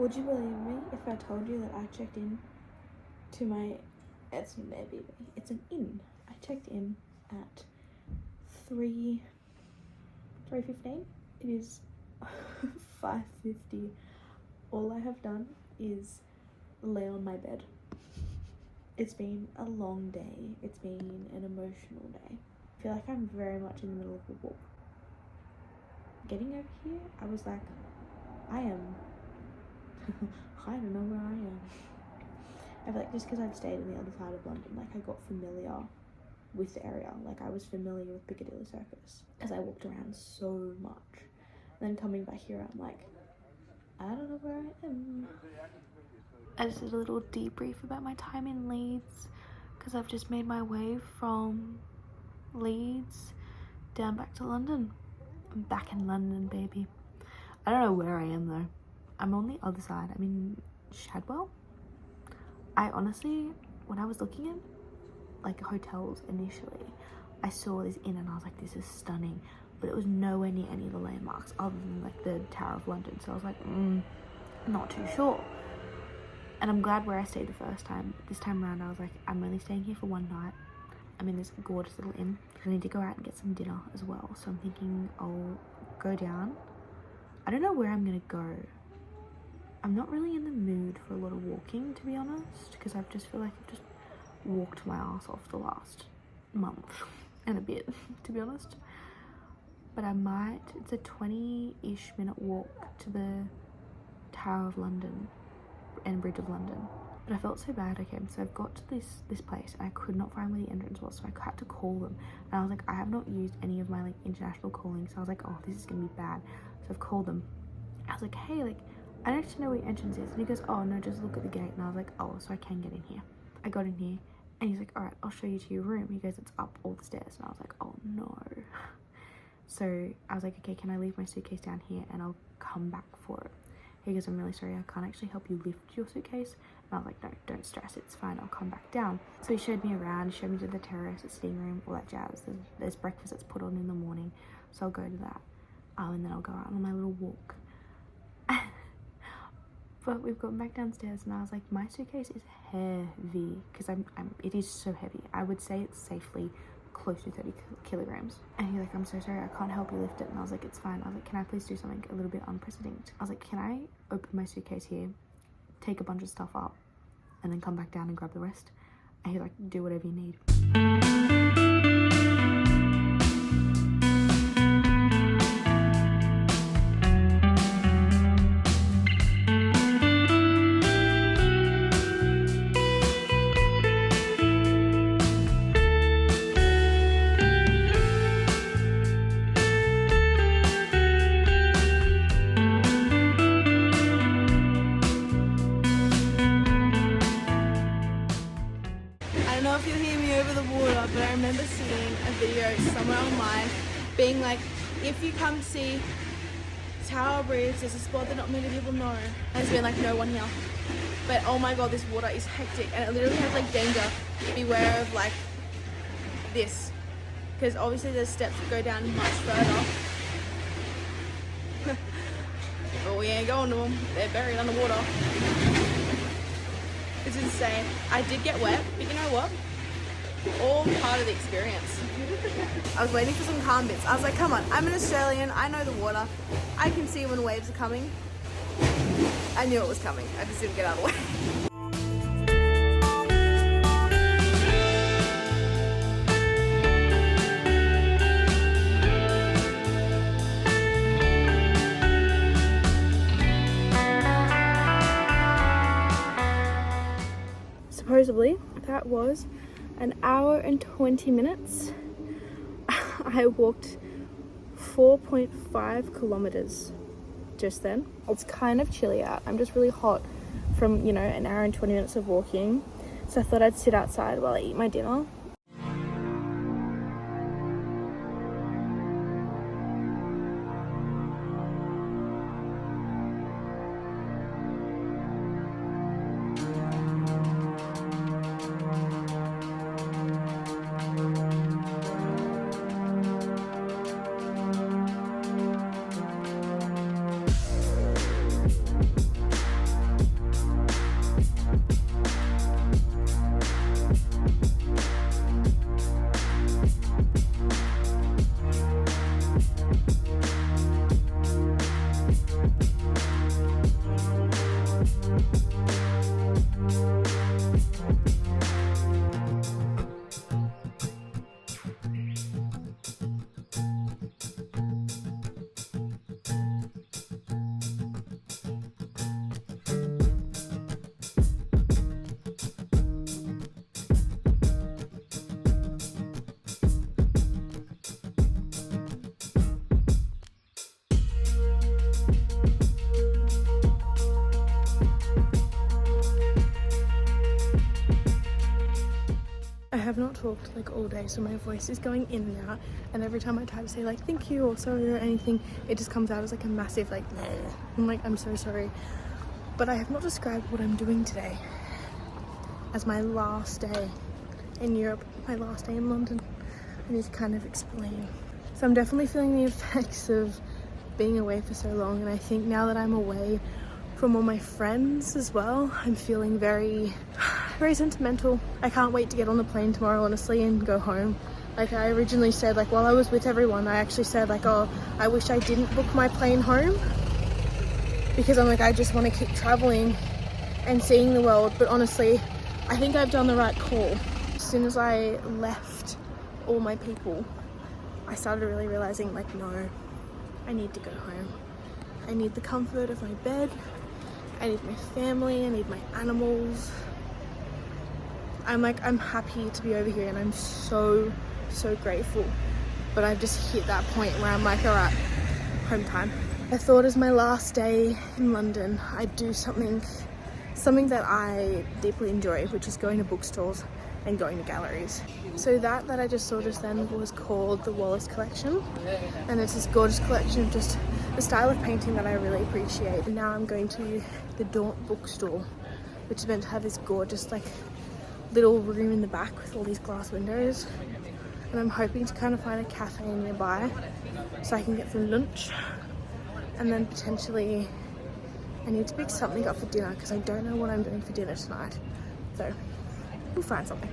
Would you believe me if I told you that I checked in to my, it's an Airbnb, it's an inn. I checked in at 3:15. It is 5:50. All I have done is lay on my bed. It's been a long day. It's been an emotional day. I feel like I'm very much in the middle of a walk. Getting over here, I was like, I don't know where I am. I feel like just because I've stayed on the other side of London, like I got familiar with the area. Like I was familiar with Piccadilly Circus because I walked around so much. And then coming back here, I'm like, I don't know where I am. I just did a little debrief about my time in Leeds because I've just made my way from Leeds down back to London. I'm back in London, baby. I don't know where I am though. I'm on the other side. I'm in Shadwell. I honestly, when I was looking at like hotels initially, I saw this inn and I was like, this is stunning, but it was nowhere near any of the landmarks other than like the Tower of London. So I was like, not too sure. And I'm glad where I stayed the first time. This time around I was like, I'm only staying here for one night. I'm in this gorgeous little inn. I need to go out and get some dinner as well. So I'm thinking I'll go down. I don't know where I'm gonna go. I'm not really in the mood for a lot of walking, to be honest, because I just feel like I've just walked my ass off the last month and a bit, to be honest. But I might, it's a 20-ish minute walk to the Tower of London and Bridge of London. But I felt so bad. Okay, so I've got to this place and I could not find where the entrance was, so I had to call them. And I was like, I have not used any of my like international calling, so I was like, oh, this is gonna be bad. So I've called them. I was like, hey, like, I don't actually know where your entrance is. And he goes, oh no, just look at the gate. And I was like, oh, so I can get in here. I got in here and he's like, all right, I'll show you to your room. He goes, it's up all the stairs. And I was like, oh no. So I was like, okay, can I leave my suitcase down here and I'll come back for it? He goes, I'm really sorry, I can't actually help you lift your suitcase. And I was like, no, don't stress, it's fine, I'll come back down. So he showed me around, showed me to the terrace, the steam room, all that jazz. There's breakfast that's put on in the morning, so I'll go to that. And then I'll go out on my little walk. But we've gotten back downstairs and I was like, my suitcase is heavy because it is so heavy. I would say it's safely close to 30 kilograms. And he's like, I'm so sorry, I can't help you lift it. And I was like, it's fine. I was like, can I please do something a little bit unprecedented? I was like, can I open my suitcase here, take a bunch of stuff up, and then come back down and grab the rest? And he's like, do whatever you need. If you'll hear me over the water, but I remember seeing a video somewhere online being like, if you come to see Tower Bridge, there's a spot that not many people know. And there's been like no one here. But oh my god, this water is hectic and it literally has like danger. Beware of like this, because obviously there's steps that go down much further. But we ain't going to them, they're buried underwater. It's insane. I did get wet, but you know what? All part of the experience. I was waiting for some calm bits. I was like, come on, I'm an Australian, I know the water. I can see when waves are coming. I knew it was coming, I just didn't get out of the way. Supposedly, that was an hour and 20 minutes. I walked 4.5 kilometers just then. It's kind of chilly out. I'm just really hot from, you know, an hour and 20 minutes of walking. So I thought I'd sit outside while I eat my dinner. have not talked like all day, so my voice is going in and out, and every time I try to say like thank you or sorry or anything, it just comes out as like a massive like I'm like, I'm so sorry. But I have not described what I'm doing today as my last day in Europe, my last day in London. I need to kind of explain. So I'm definitely feeling the effects of being away for so long, and I think now that I'm away from all my friends as well, I'm feeling very sentimental. I can't wait to get on the plane tomorrow, honestly, and go home. Like I originally said, like while I was with everyone, I actually said like, oh, I wish I didn't book my plane home, because I'm like, I just want to keep traveling and seeing the world. But honestly, I think I've done the right call. As soon as I left all my people, I started really realizing like, no, I need to go home. I need the comfort of my bed. I need my family. I need my animals. I'm happy to be over here, and I'm so grateful. But I've just hit that point where I'm like, all right, home time. I thought as my last day in London, I'd do something that I deeply enjoy, which is going to bookstores and going to galleries. So that I just saw just then was called the Wallace Collection, and it's this gorgeous collection of just the style of painting that I really appreciate. And now I'm going to the Daunt bookstore, which is meant to have this gorgeous like little room in the back with all these glass windows, and I'm hoping to kind of find a cafe nearby so I can get some lunch, and then potentially I need to pick something up for dinner because I don't know what I'm doing for dinner tonight, so we'll find something.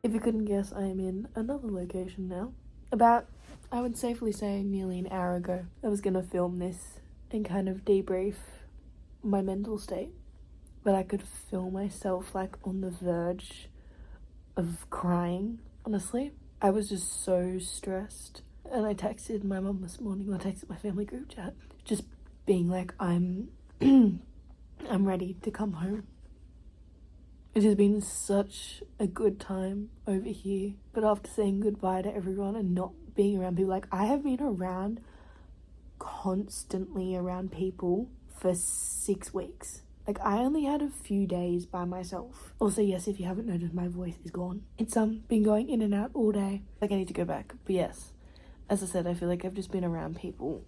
If you couldn't guess, I am in another location now. About, I would safely say, nearly an hour ago, I was gonna film this and kind of debrief my mental state, but I could feel myself like on the verge of crying, honestly. I was just so stressed, and I texted my mum this morning, I texted my family group chat, just being like, I'm ready to come home. It has been such a good time over here, but after saying goodbye to everyone and not being around people, like I have been constantly around people for 6 weeks. Like I only had a few days by myself. Also, yes, if you haven't noticed, my voice is gone. It's been going in and out all day. Like I need to go back. But yes, as I said, I feel like I've just been around people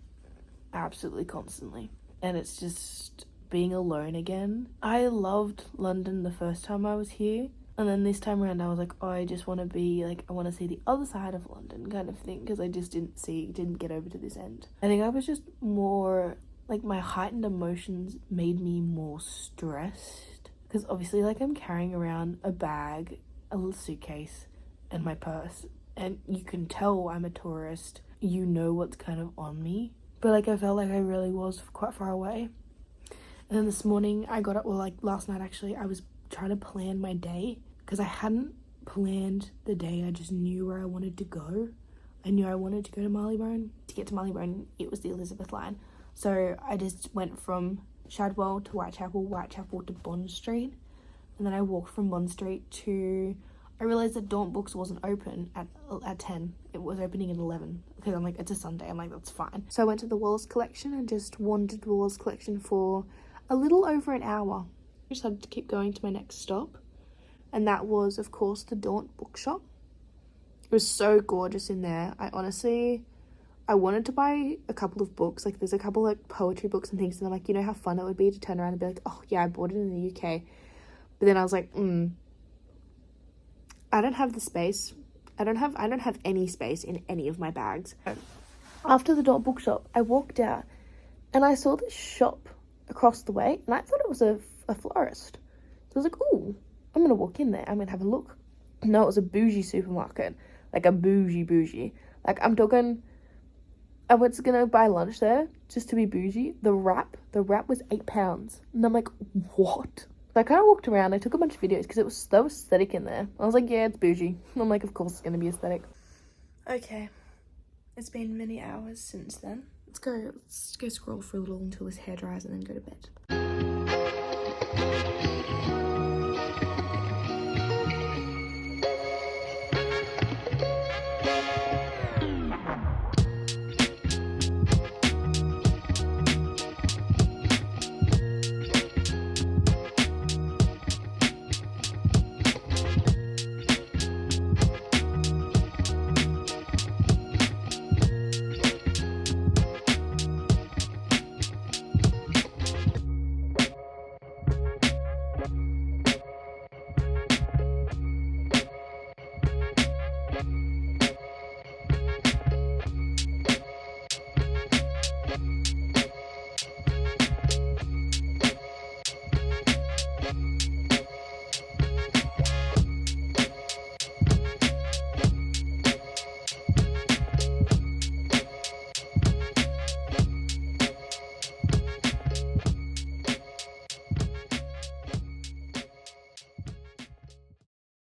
absolutely constantly, and it's just being alone again. I loved London the first time I was here, and then this time around I was like, oh, I just want to be like, I want to see the other side of London kind of thing, because I just didn't get over to this end. I think I was just more like, my heightened emotions made me more stressed, because obviously like I'm carrying around a bag, a little suitcase, and my purse, and you can tell I'm a tourist, you know what's kind of on me, but like I felt like I really was quite far away. And then this morning I got up, well like last night actually, I was trying to plan my day, because I hadn't planned the day, I just knew where I wanted to go. I knew I wanted to go to Marleybone. To get to Marleybone, it was the Elizabeth line. So I just went from Shadwell to Whitechapel to Bond Street. And then I walked from Bond Street to, I realised that Daunt Books wasn't open at 10. It was opening at 11. Because I'm like, it's a Sunday. I'm like, that's fine. So I went to the Wallace Collection and just wandered the Wallace Collection for a little over an hour. I just had to keep going to my next stop, and that was, of course, the Daunt bookshop. It was so gorgeous in there. I wanted to buy a couple of books. Like, there's a couple, like, poetry books and things, and I'm like, you know how fun it would be to turn around and be like, oh, yeah, I bought it in the UK. But then I was like, I don't have the space. I don't have any space in any of my bags. After the Daunt bookshop, I walked out, and I saw this shop across the way, and I thought it was a florist. So I was like, oh, I'm going to walk in there. I'm going to have a look. No, it was a bougie supermarket. Like, a bougie. Like, I'm talking... I was gonna buy lunch there just to be bougie. The wrap was £8, and I'm like, what? So I kind of walked around. I took a bunch of videos because it was so aesthetic in there. I was like, yeah, it's bougie. I'm like, of course it's gonna be aesthetic. Okay, it's been many hours since then. Let's go scroll for a little until this hair dries and then go to bed.